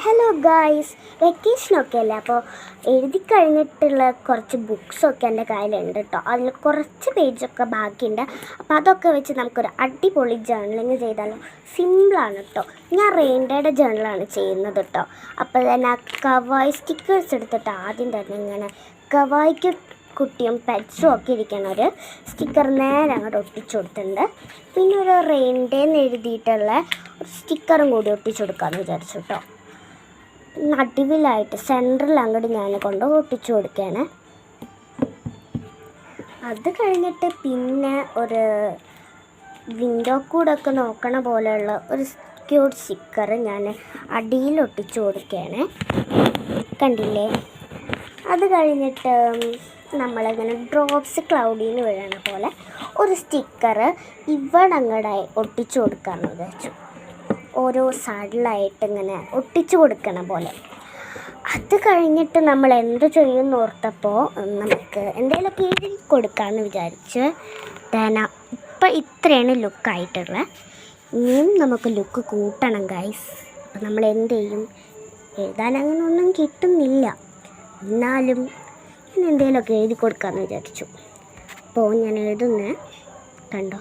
Hello guys, വെക്കേഷനൊക്കെ അല്ലേ. അപ്പോൾ എഴുതി കഴിഞ്ഞിട്ടുള്ള കുറച്ച് ബുക്സൊക്കെ എൻ്റെ കയ്യിലുണ്ട് കേട്ടോ. അതിൽ കുറച്ച് പേജൊക്കെ ബാക്കിയുണ്ട്. അപ്പോൾ അതൊക്കെ വെച്ച് നമുക്കൊരു അടിപൊളി ജേർണലിങ് ചെയ്താലോ. സിമ്പിളാണ് കേട്ടോ. ഞാൻ റെയിൻഡേയുടെ ജേർണലാണ് ചെയ്യുന്നത് കേട്ടോ. അപ്പോൾ തന്നെ കവായി സ്റ്റിക്കേഴ്സ് എടുത്തിട്ട് ആദ്യം തന്നെ ഇങ്ങനെ കവായിക്ക് കുട്ടിയും പെറ്റ്സും ഒക്കെ ഇരിക്കുന്ന ഒരു സ്റ്റിക്കർ നേരെ അങ്ങോട്ട് ഒട്ടിച്ചു കൊടുത്തിട്ടുണ്ട്. പിന്നെ ഒരു റെയിൻഡേന്ന് എഴുതിയിട്ടുള്ള ഒരു സ്റ്റിക്കറും കൂടി ഒട്ടിച്ചു കൊടുക്കാമെന്ന് വിചാരിച്ചു കേട്ടോ. നടുവിലായിട്ട് സെൻറ്ററിൽ അങ്ങോട്ട് ഞാൻ കൊണ്ട് ഒട്ടിച്ചു കൊടുക്കുകയാണ്. അത് കഴിഞ്ഞിട്ട് പിന്നെ ഒരു വിൻഡോ കൂടൊക്കെ നോക്കണ പോലെയുള്ള ഒരു ക്യൂട്ട് സ്റ്റിക്കർ ഞാൻ അടിയിൽ ഒട്ടിച്ചു കൊടുക്കുകയാണ്. കണ്ടില്ലേ? അത് കഴിഞ്ഞിട്ട് നമ്മളിങ്ങനെ ഡ്രോപ്സ് ക്ലൗഡിൽ നിന്ന് വീഴണ പോലെ ഒരു സ്റ്റിക്കർ ഇവിടെ അങ്ങോട്ടായി ഒട്ടിച്ചു കൊടുക്കാമെന്ന് വിചാരിച്ചു. ഓരോ സൈഡിലായിട്ട് ഇങ്ങനെ ഒട്ടിച്ചു കൊടുക്കണ പോലെ. അത് കഴിഞ്ഞിട്ട് നമ്മൾ എന്ത് ചെയ്യുമെന്ന് ഓർത്തപ്പോൾ നമുക്ക് എന്തെങ്കിലുമൊക്കെ എഴുതി കൊടുക്കാമെന്ന് വിചാരിച്ച് ഇപ്പം ഇത്രയാണ് ലുക്കായിട്ടുള്ളത്. ഇനിയും നമുക്ക് ലുക്ക് കൂട്ടണം ഗൈസ്. അപ്പം നമ്മൾ എന്ത് ചെയ്യും? എഴുതാൻ അങ്ങനെ ഒന്നും കിട്ടുന്നില്ല, എന്നാലും എന്തെങ്കിലുമൊക്കെ എഴുതി കൊടുക്കാമെന്ന് വിചാരിച്ചു. അപ്പോൾ ഞാൻ എഴുതുന്നത് കണ്ടോ.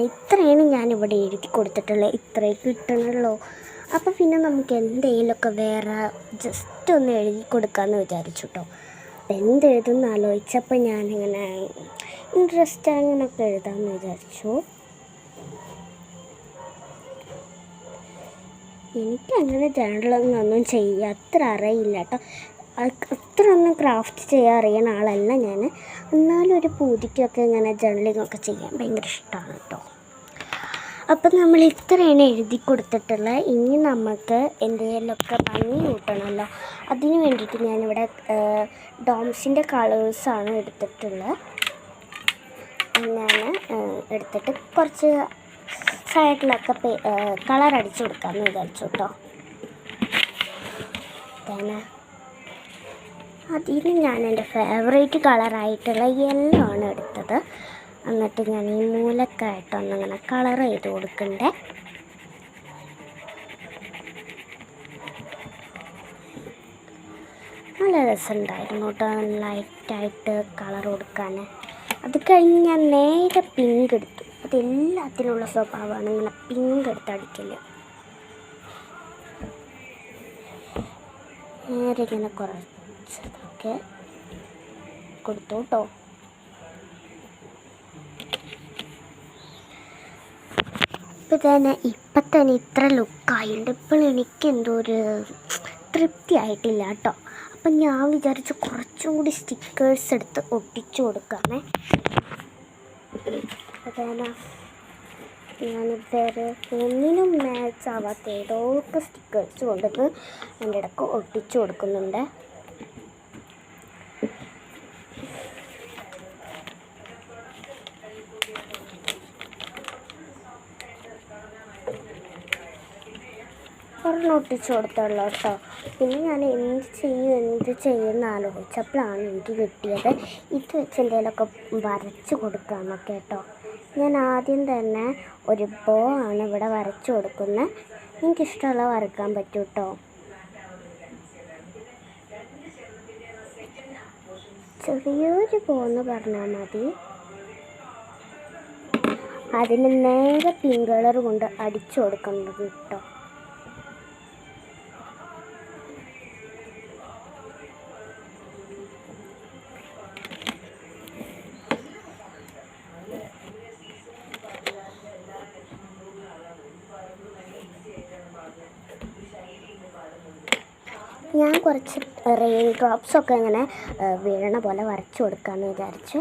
ഇത്രയാണ് ഞാനിവിടെ എഴുതി കൊടുത്തിട്ടുള്ളത്. ഇത്രയും കിട്ടണമല്ലോ. അപ്പോൾ പിന്നെ നമുക്ക് എന്തെങ്കിലുമൊക്കെ വേറെ ജസ്റ്റ് ഒന്ന് എഴുതി കൊടുക്കാമെന്ന് വിചാരിച്ചു കേട്ടോ. എന്തെഴുതുമെന്ന് ആലോചിച്ചപ്പോൾ ഞാനിങ്ങനെ ഇൻട്രസ്റ്റ് അങ്ങനെയൊക്കെ എഴുതാമെന്ന് വിചാരിച്ചു. എനിക്കങ്ങനെ ജേർണലൊന്നും ചെയ്യാൻ അത്ര അറിയില്ല കേട്ടോ. അത്ര ഒന്നും ക്രാഫ്റ്റ് ചെയ്യാൻ അറിയുന്ന ആളല്ല ഞാൻ. എന്നാലും ഒരു പൂതിക്കൊക്കെ ഇങ്ങനെ ജേർണലിങ്ങൊക്കെ ചെയ്യാൻ ഭയങ്കര ഇഷ്ടമാണ് കേട്ടോ. അപ്പം നമ്മൾ ഇത്രയാണ് എഴുതി കൊടുത്തിട്ടുള്ളത്. ഇനി നമുക്ക് എന്തെങ്കിലുമൊക്കെ ഭംഗി കൂട്ടണമല്ലോ. അതിന് വേണ്ടിയിട്ട് ഞാനിവിടെ ഡോംസിൻ്റെ കളേഴ്സാണ് എടുത്തിട്ടുള്ളത്. ഞാൻ എടുത്തിട്ട് കുറച്ച് സൈഡിലൊക്കെ കളർ അടിച്ചു കൊടുക്കാമെന്ന് വിചാരിച്ചു കേട്ടോ. പിന്നെ അതിന് ഞാൻ എൻ്റെ ഫേവറേറ്റ് കളറായിട്ടുള്ള യെല്ലോ ആണ് എടുത്തത്. എന്നിട്ട് ഞാൻ ഈ മൂലക്കായിട്ടൊന്നിങ്ങനെ കളർ ചെയ്ത് കൊടുക്കണ്ടേ. നല്ല രസമുണ്ടായിരുന്നു കേട്ടോ, ലൈറ്റായിട്ട് കളർ കൊടുക്കാൻ. അത് കഴിഞ്ഞ് ഞാൻ നേരെ പിങ്ക് എടുത്തു. അതെല്ലാത്തിനുള്ള സ്വഭാവമാണ് ഇങ്ങനെ പിങ്ക് എടുത്ത് അടിക്കില്ല. നേരെ ഇങ്ങനെ കുറച്ചതൊക്കെ കൊടുത്തു കേട്ടോ. ഇപ്പം തന്നെ ഇത്ര ലുക്കായിട്ടുണ്ട്. ഇപ്പോൾ എനിക്കെന്തോ ഒരു തൃപ്തി ആയിട്ടില്ല കേട്ടോ. അപ്പം ഞാൻ വിചാരിച്ചു കുറച്ചും കൂടി സ്റ്റിക്കേഴ്സ് എടുത്ത് ഒട്ടിച്ചു കൊടുക്കാമേ. ഞാനിതുവരെ ഒന്നിനും മാച്ച് ആവാത്ത ഏതൊക്കെ സ്റ്റിക്കേഴ്സ് കൊണ്ടുവന്ന് എൻ്റെ ഇടയ്ക്ക് ഒട്ടിച്ചു കൊടുക്കുന്നുണ്ട്. ഒരെണ്ണം ഒട്ടിച്ചു കൊടുത്തുള്ളൂ കേട്ടോ. പിന്നെ ഞാൻ എന്ത് ചെയ്യുമെന്ന് ആലോചിച്ചപ്പോഴാണ് എനിക്ക് കിട്ടിയത് ഇത് വെച്ച് എന്തെങ്കിലുമൊക്കെ വരച്ച് കൊടുക്കാമെന്നൊക്കെ കേട്ടോ. ഞാൻ ആദ്യം തന്നെ ഒരു ബോ ആണ് ഇവിടെ വരച്ച് കൊടുക്കുന്നത്. എനിക്കിഷ്ടമുള്ള വരക്കാൻ പറ്റും കേട്ടോ. ചെറിയൊരു ബോ എന്ന് പറഞ്ഞാൽ മതി. അതിന് നേരെ പിങ്ക് കളർ കൊണ്ട് അടിച്ചു കൊടുക്കുന്നത് കേട്ടോ. ഞാൻ കുറച്ച് റെയിൻ ഡ്രോപ്സൊക്കെ ഇങ്ങനെ വീഴണ പോലെ വരച്ചു കൊടുക്കാമെന്ന് വിചാരിച്ചു.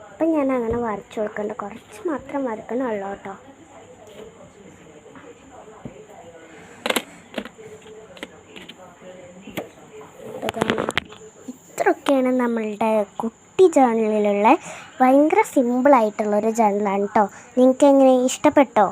അപ്പം ഞാൻ അങ്ങനെ വരച്ചു കൊടുക്കേണ്ട കുറച്ച് മാത്രം വരക്കണുള്ളൂ കേട്ടോ. ഇതൊക്കെയാണ് നമ്മളുടെ കുട്ടി ജേർണലിലുള്ള ഭയങ്കര സിമ്പിളായിട്ടുള്ളൊരു ജേർണലാണ് കേട്ടോ. നിങ്ങൾക്ക് എങ്ങനെ ഇഷ്ടപ്പെട്ടോ?